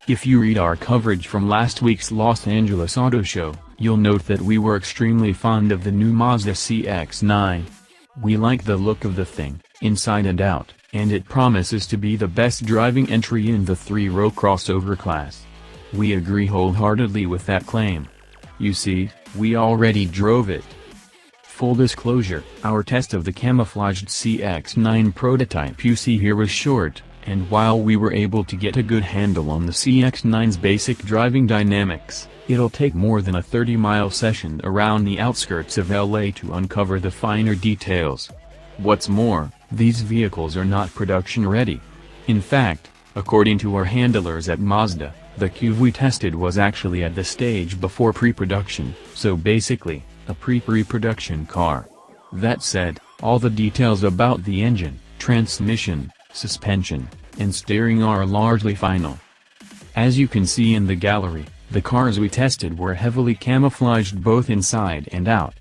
If you read our coverage from last week's Los Angeles Auto Show, you'll note that we were extremely fond of the new Mazda CX-9. We like the look of the thing, inside and out, and it promises to be the best driving entry in the three-row crossover class. We agree wholeheartedly with that claim. You see, we already drove it. Full disclosure, our test of the camouflaged CX-9 prototype you see here was short, and while we were able to get a good handle on the CX-9's basic driving dynamics, it'll take more than a 30-mile session around the outskirts of LA to uncover the finer details. What's more, these vehicles are not production ready. In fact, according to our handlers at Mazda, the CUV we tested was actually at the stage before pre-production, so basically, a pre-production car. That said, all the details about the engine, transmission, suspension, and steering are largely final. As you can see in the gallery, the cars we tested were heavily camouflaged both inside and out.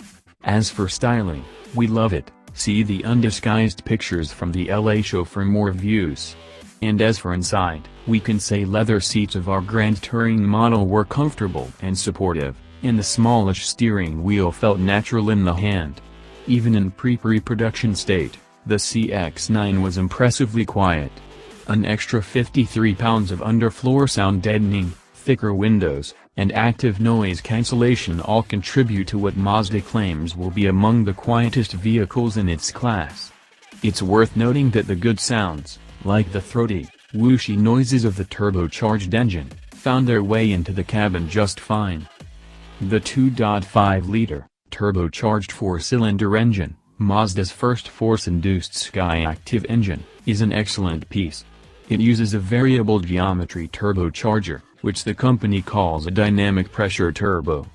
As for styling, we love it. See the undisguised pictures from the LA show for more views. And as for inside, we can say leather seats of our Grand Touring model were comfortable and supportive, and the smallish steering wheel felt natural in the hand. Even in pre-production state, the CX-9 was impressively quiet. An extra 53 pounds of underfloor sound deadening, thicker windows, and active noise cancellation all contribute to what Mazda claims will be among the quietest vehicles in its class. It's worth noting that the good sounds, like the throaty, whooshy noises of the turbocharged engine, found their way into the cabin just fine. The 2.5-liter, turbocharged four-cylinder engine, Mazda's first force-induced Skyactiv engine, is an excellent piece. It uses a variable geometry turbocharger, which the company calls a dynamic pressure turbo.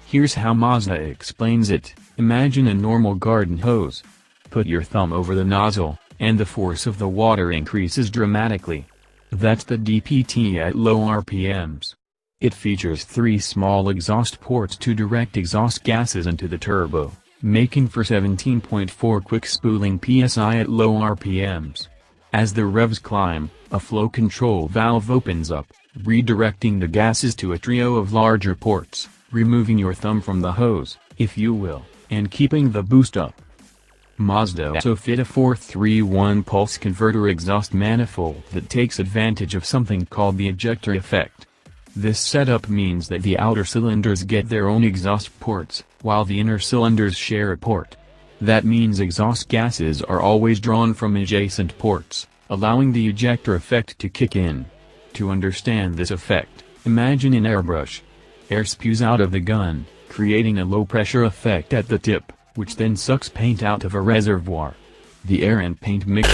Here's how Mazda explains it: imagine a normal garden hose. Put your thumb over the nozzle, and the force of the water increases dramatically. That's the DPT at low RPMs. It features 3 small exhaust ports to direct exhaust gases into the turbo, making for 17.4 quick spooling PSI at low RPMs. As the revs climb, a flow control valve opens up, redirecting the gases to a trio of larger ports, removing your thumb from the hose, if you will, and keeping the boost up. Mazda also fit a 431 pulse converter exhaust manifold that takes advantage of something called the ejector effect. This setup means that the outer cylinders get their own exhaust ports, while the inner cylinders share a port. That means exhaust gases are always drawn from adjacent ports, allowing the ejector effect to kick in. To understand this effect, imagine an airbrush. Air spews out of the gun, creating a low-pressure effect at the tip, which then sucks paint out of a reservoir. The air and paint mix